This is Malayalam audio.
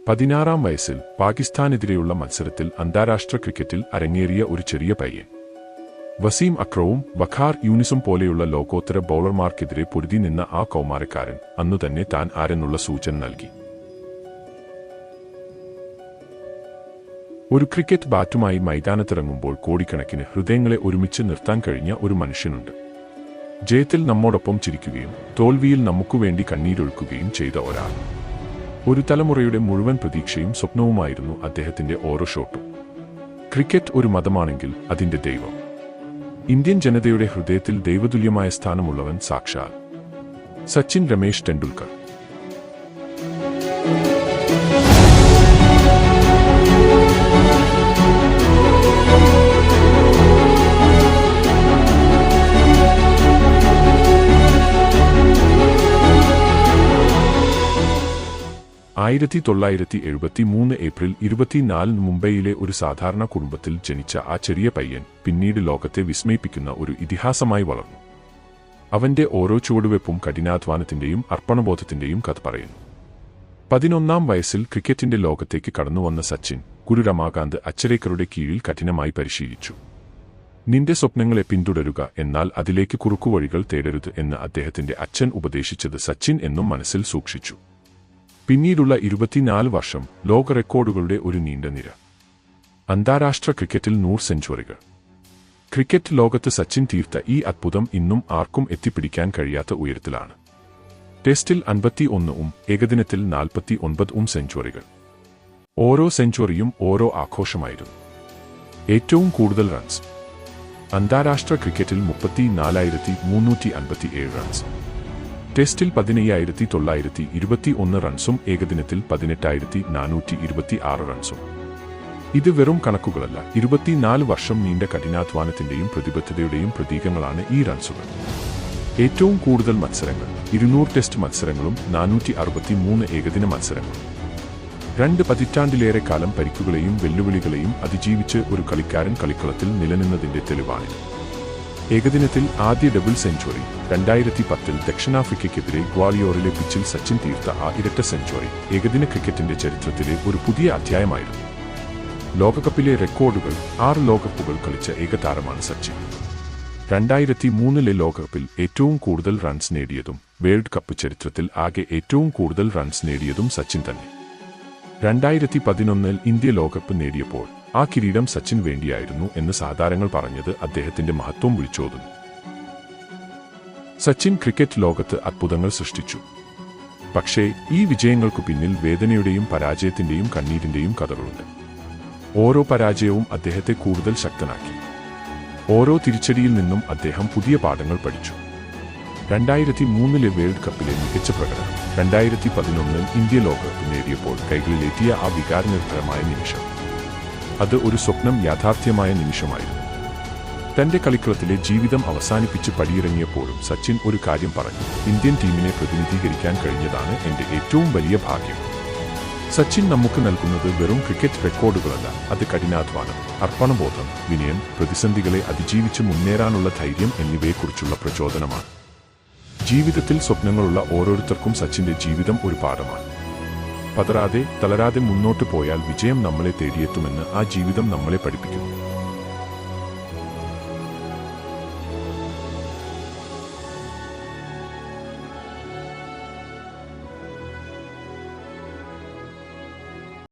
16-ാം വയസ്സിൽ പാകിസ്ഥാനെതിരെയുള്ള മത്സരത്തിൽ അന്താരാഷ്ട്ര ക്രിക്കറ്റിൽ അരങ്ങേറിയ ഒരു ചെറിയ പയ്യൻ. വസീം അക്രവും വഖാർ യൂനിസും പോലെയുള്ള ലോകോത്തര ബൗളർമാർക്കെതിരെ പൊരുതി നിന്ന ആ കൗമാരക്കാരൻ അന്നുതന്നെ താൻ ആരെന്നുള്ള സൂചന നൽകി. ഒരു ക്രിക്കറ്റ് ബാറ്റുമായി മൈതാനത്തിറങ്ങുമ്പോൾ കോടിക്കണക്കിന് ഹൃദയങ്ങളെ ഒരുമിച്ച് നിർത്താൻ കഴിഞ്ഞ ഒരു മനുഷ്യനുണ്ട്. ജയത്തിൽ നമ്മോടൊപ്പം ചിരിക്കുകയും തോൽവിയിൽ നമുക്കുവേണ്ടി കണ്ണീരൊഴുക്കുകയും ചെയ്ത ഒരാൾ. ഒരു തലമുറയുടെ മുഴുവൻ പ്രതീക്ഷയും സ്വപ്നവുമായിരുന്നു അദ്ദേഹത്തിന്റെ ഓരോ ഷോട്ടും. ക്രിക്കറ്റ് ഒരു മതമാണെങ്കിൽ അതിന്റെ ദൈവം. ഇന്ത്യൻ ജനതയുടെ ഹൃദയത്തിൽ ദൈവതുല്യമായ സ്ഥാനമുള്ളവൻ സാക്ഷാൽ സച്ചിൻ രമേശ് ടെണ്ടുൽക്കർ. 1973 ഏപ്രിൽ 24 മുംബൈയിലെ ഒരു സാധാരണ കുടുംബത്തിൽ ജനിച്ച ആ ചെറിയ പയ്യൻ പിന്നീട് ലോകത്തെ വിസ്മയിപ്പിക്കുന്ന ഒരു ഇതിഹാസമായി വളർന്നു. അവന്റെ ഓരോ ചുവടുവെപ്പും കഠിനാധ്വാനത്തിന്റെയും അർപ്പണബോധത്തിന്റെയും കഥ പറയുന്നു. 11-ാം വയസ്സിൽ ക്രിക്കറ്റിന്റെ ലോകത്തേക്ക് കടന്നുവന്ന സച്ചിൻ ഗുരു രമാകാന്ത് അച്ചരേക്കറുടെ കീഴിൽ കഠിനമായി പരിശീലിച്ചു. നിന്റെ സ്വപ്നങ്ങളെ പിന്തുടരുക, എന്നാൽ അതിലേക്ക് കുറുക്കുവഴികൾ തേടരുത് എന്ന് അദ്ദേഹത്തിന്റെ അച്ഛൻ ഉപദേശിച്ചത് സച്ചിൻ എന്നും മനസ്സിൽ സൂക്ഷിച്ചു. പിന്നീടുള്ള 24 വർഷം ലോക റെക്കോർഡുകളുടെ ഒരു നീണ്ട നിര. അന്താരാഷ്ട്ര ക്രിക്കറ്റിൽ 100 സെഞ്ചുറികൾ. ക്രിക്കറ്റ് ലോകത്ത് സച്ചിൻ തീർത്ത ഈ അത്ഭുതം ഇന്നും ആർക്കും എത്തിപ്പിടിക്കാൻ കഴിയാത്ത ഉയരത്തിലാണ്. ടെസ്റ്റിൽ 51 ഏകദിനത്തിൽ 49 സെഞ്ചുറികൾ. ഓരോ സെഞ്ചുറിയും ഓരോ ആഘോഷമായിരുന്നു. ഏറ്റവും കൂടുതൽ റൺസ്. അന്താരാഷ്ട്ര ക്രിക്കറ്റിൽ 34,357 റൺസ്. ടെസ്റ്റിൽ 15,921 റൺസും ഏകദിനത്തിൽ 18,426 റൺസും. ഇത് വെറും കണക്കുകളല്ല, 24 വർഷം നീണ്ട കഠിനാധ്വാനത്തിന്റെയും പ്രതിബദ്ധതയുടെയും പ്രതീകങ്ങളാണ് ഈ റൺസുകൾ. ഏറ്റവും കൂടുതൽ മത്സരങ്ങൾ 200 ടെസ്റ്റ് മത്സരങ്ങളും 463 ഏകദിന മത്സരങ്ങളും. 2 പതിറ്റാണ്ടിലേറെ കാലം പരിക്കുകളെയും വെല്ലുവിളികളെയും അതിജീവിച്ച് ഒരു കളിക്കാരൻ കളിക്കളത്തിൽ നിലനിന്നതിന്റെ തെളിവാണിത്. ഏകദിനത്തിൽ ആദ്യ ഡബിൾ സെഞ്ചുറി 2010 ദക്ഷിണാഫ്രിക്കയ്ക്കെതിരെ ഗ്വാളിയോറിലെ പിച്ചിൽ സച്ചിൻ തീർത്ത ആ ഇരട്ട സെഞ്ചുറി ഏകദിന ക്രിക്കറ്റിന്റെ ചരിത്രത്തിലെ ഒരു പുതിയ അധ്യായമായിരുന്നു. ലോകകപ്പിലെ റെക്കോർഡുകൾ 6 ലോകകപ്പുകൾ കളിച്ച ഏകതാരമാണ് സച്ചിൻ. 2003 ലോകകപ്പിൽ ഏറ്റവും കൂടുതൽ റൺസ് നേടിയതും വേൾഡ് കപ്പ് ചരിത്രത്തിൽ ആകെ ഏറ്റവും കൂടുതൽ റൺസ് നേടിയതും സച്ചിൻ തന്നെ. 2011 ഇന്ത്യ ലോകകപ്പ് നേടിയപ്പോൾ ആ കിരീടം സച്ചിൻ വേണ്ടിയായിരുന്നു എന്ന് സാധാരണകൾ പറഞ്ഞത് അദ്ദേഹത്തിന്റെ മഹത്വം വിളിച്ചോതുന്നു. സച്ചിൻ ക്രിക്കറ്റ് ലോകത്ത് അത്ഭുതങ്ങൾ സൃഷ്ടിച്ചു. പക്ഷേ ഈ വിജയങ്ങൾക്കു പിന്നിൽ വേദനയുടെയും പരാജയത്തിന്റെയും കണ്ണീരിന്റെയും കഥകളുണ്ട്. ഓരോ പരാജയവും അദ്ദേഹത്തെ കൂടുതൽ ശക്തനാക്കി. ഓരോ തിരിച്ചടിയിൽ നിന്നും അദ്ദേഹം പുതിയ പാഠങ്ങൾ പഠിച്ചു. 2003 വേൾഡ് കപ്പിലെ മികച്ച പ്രകടനം, 2011 ഇന്ത്യ ലോകകപ്പ് നേടിയപ്പോൾ കൈകളിലേറ്റിയ ആ വികാരനിർഭരമായ നിമിഷം, അത് ഒരു സ്വപ്നം യാഥാർത്ഥ്യമായ നിമിഷമായിരുന്നു. തന്റെ കളിക്കളത്തിലെ ജീവിതം അവസാനിപ്പിച്ച് പടിയിറങ്ങിയപ്പോഴും സച്ചിൻ ഒരു കാര്യം പറഞ്ഞു: ഇന്ത്യൻ ടീമിനെ പ്രതിനിധീകരിക്കാൻ കഴിഞ്ഞതാണ് എന്റെ ഏറ്റവും വലിയ ഭാഗ്യം. സച്ചിൻ നമുക്ക് നൽകുന്നത് വെറും ക്രിക്കറ്റ് റെക്കോർഡുകളല്ല, അത് കഠിനാധ്വാനം, അർപ്പണബോധം, വിനയം, പ്രതിസന്ധികളെ അതിജീവിച്ച് മുന്നേറാനുള്ള ധൈര്യം എന്നിവയെക്കുറിച്ചുള്ള പ്രചോദനമാണ്. ജീവിതത്തിൽ സ്വപ്നങ്ങളുള്ള ഓരോരുത്തർക്കും സച്ചിന്റെ ജീവിതം ഒരു പാഠമാണ്. പതറാതെ, തളരാതെ മുന്നോട്ട് പോയാൽ വിജയം നമ്മളെ തേടിയെത്തുമെന്ന് ആ ജീവിതം നമ്മളെ പഠിപ്പിക്കുന്നു.